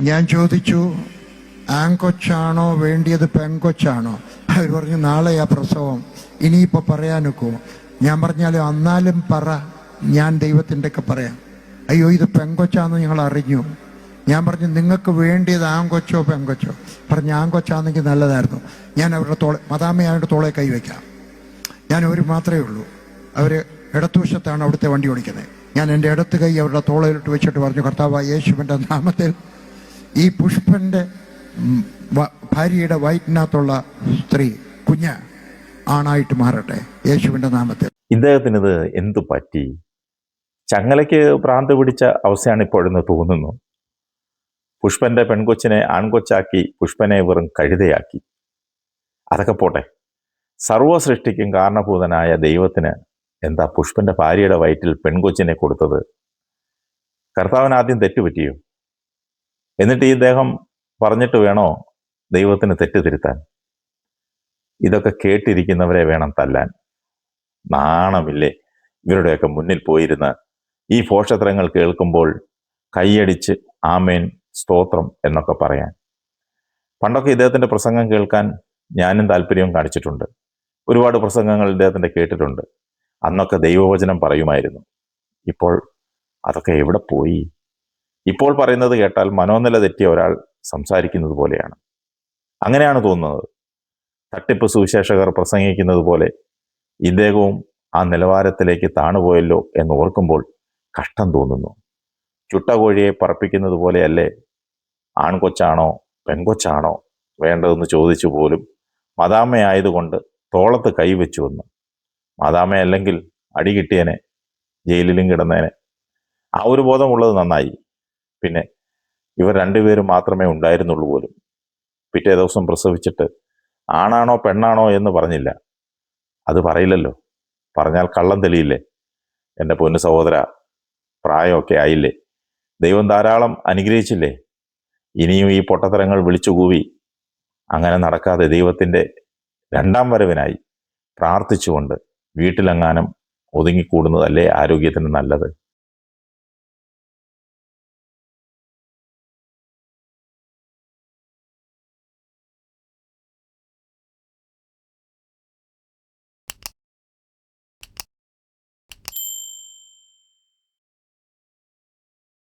ഞാൻ ചോദിച്ചു, ആൺകൊച്ചാണോ വേണ്ടിയത് പെൺകൊച്ചാണോ? അവർ പറഞ്ഞു നാളെയാ പ്രസവം, ഇനിയിപ്പോൾ പറയാനൊക്കോ? ഞാൻ പറഞ്ഞാലും എന്നാലും പറ, ഞാൻ ദൈവത്തിൻ്റെ ഒക്കെ പറയാം. അയ്യോ ഇത് പെൺകൊച്ചാന്ന് ഞങ്ങൾ അറിഞ്ഞു. ഞാൻ പറഞ്ഞു നിങ്ങൾക്ക് വേണ്ടിയത് ആൺകൊച്ചോ പെൺകൊച്ചോ? പറഞ്ഞു ആൺകൊച്ചാണെങ്കിൽ നല്ലതായിരുന്നു. ഞാൻ അവരുടെ മദാമയായിട്ട് തോളെ കൈവയ്ക്കാം. ഞാൻ ഒരു മാത്രമേ ഉള്ളൂ. അവർ ഇടത്തുവശത്താണ് അവിടുത്തെ വണ്ടി ഓടിക്കുന്നത്. ഞാൻ എൻ്റെ ഇടത്ത് കൈ അവരുടെ തോളയിലിട്ട് വെച്ചിട്ട് പറഞ്ഞു, കർത്താവായ യേശുവിൻ്റെ നാമത്തിൽ ഈ പുഷ്പൻ്റെ ഭാര്യയുടെ വയറ്റിനകത്തുള്ള സ്ത്രീ കുഞ്ഞ് ആണായിട്ട് മാറട്ടെ യേശുവിൻ്റെ നാമത്തിൽ. ഇദ്ദേഹത്തിന് ഇത് എന്തു പറ്റി? ചങ്ങലയ്ക്ക് ഭ്രാന്ത് പിടിച്ച അവസ്ഥയാണ് ഇപ്പോഴെന്ന് തോന്നുന്നു. പുഷ്പന്റെ പെൺകൊച്ചിനെ ആൺകൊച്ചാക്കി, പുഷ്പനെ വെറും കഴുതയാക്കി. അതൊക്കെ പോട്ടെ, സർവ്വ സൃഷ്ടിക്കും കാരണഭൂതനായ ദൈവത്തിന് എന്താ പുഷ്പന്റെ ഭാര്യയുടെ വയറ്റിൽ പെൺകൊച്ചിനെ കൊടുത്തത്? കർത്താവിന് ആദ്യം തെറ്റുപറ്റിയോ? എന്നിട്ട് ഈ ദേഹം പറഞ്ഞിട്ട് വേണോ ദൈവത്തിന് തെറ്റ് തിരുത്താൻ? ഇതൊക്കെ കേട്ടിരിക്കുന്നവരെ വേണം തല്ലാൻ. നാണമില്ലേ ഇവരുടെയൊക്കെ മുന്നിൽ പോയിരുന്ന് ഈ ഭോഷത്രങ്ങൾ കേൾക്കുമ്പോൾ കൈയടിച്ച് ആമേൻ സ്തോത്രം എന്നൊക്കെ പറയാൻ? പണ്ടൊക്കെ ഇദ്ദേഹത്തിൻ്റെ പ്രസംഗം കേൾക്കാൻ ഞാനും താല്പര്യവും കാണിച്ചിട്ടുണ്ട്. ഒരുപാട് പ്രസംഗങ്ങൾ ഇദ്ദേഹത്തിൻ്റെ കേട്ടിട്ടുണ്ട്. അന്നൊക്കെ ദൈവവചനം പറയുമായിരുന്നു. ഇപ്പോൾ അതൊക്കെ എവിടെ പോയി? ഇപ്പോൾ പറയുന്നത് കേട്ടാൽ മനോനില തെറ്റിയ ഒരാൾ സംസാരിക്കുന്നത് പോലെയാണ്. അങ്ങനെയാണ് തോന്നുന്നത്. തട്ടിപ്പ് സുവിശേഷകർ പ്രസംഗിക്കുന്നത് പോലെ ഇദ്ദേഹവും ആ നിലവാരത്തിലേക്ക് താണുപോയല്ലോ എന്ന് ഓർക്കുമ്പോൾ കഷ്ടം തോന്നുന്നു. ചുട്ട കോഴിയെ പറപ്പിക്കുന്നത് പോലെയല്ലേ ആൺകൊച്ചാണോ പെൺകൊച്ചാണോ വേണ്ടതെന്ന് ചോദിച്ചു പോലും മദാമയായതുകൊണ്ട് തോളത്ത് കൈവച്ചു വന്നു. മദാമയല്ലെങ്കിൽ അടി കിട്ടിയനെ, ജയിലിലും കിടന്നേനെ. ആ ഒരു ബോധമുള്ളത് നന്നായി. പിന്നെ ഇവർ രണ്ടുപേരും മാത്രമേ ഉണ്ടായിരുന്നുള്ളൂ പോലും. പിറ്റേ ദിവസം പ്രസവിച്ചിട്ട് ആണാണോ പെണ്ണാണോ എന്ന് പറഞ്ഞില്ല. അത് പറയില്ലല്ലോ. പറഞ്ഞാൽ കള്ളം തെളിയില്ലേ? എൻ്റെ പൊന്നു സഹോദര, പ്രായമൊക്കെ ആയില്ലേ? ദൈവം ധാരാളം അനുഗ്രഹിച്ചില്ലേ? ഇനിയും ഈ പൊട്ടത്തരങ്ങൾ വിളിച്ചുകൂവി അങ്ങനെ നടക്കാതെ ദൈവത്തിൻ്റെ രണ്ടാം വരവിനായി പ്രാർത്ഥിച്ചുകൊണ്ട് വീട്ടിലെങ്ങാനും ഒതുങ്ങിക്കൂടുന്നതല്ലേ ആരോഗ്യത്തിന് നല്ലത്?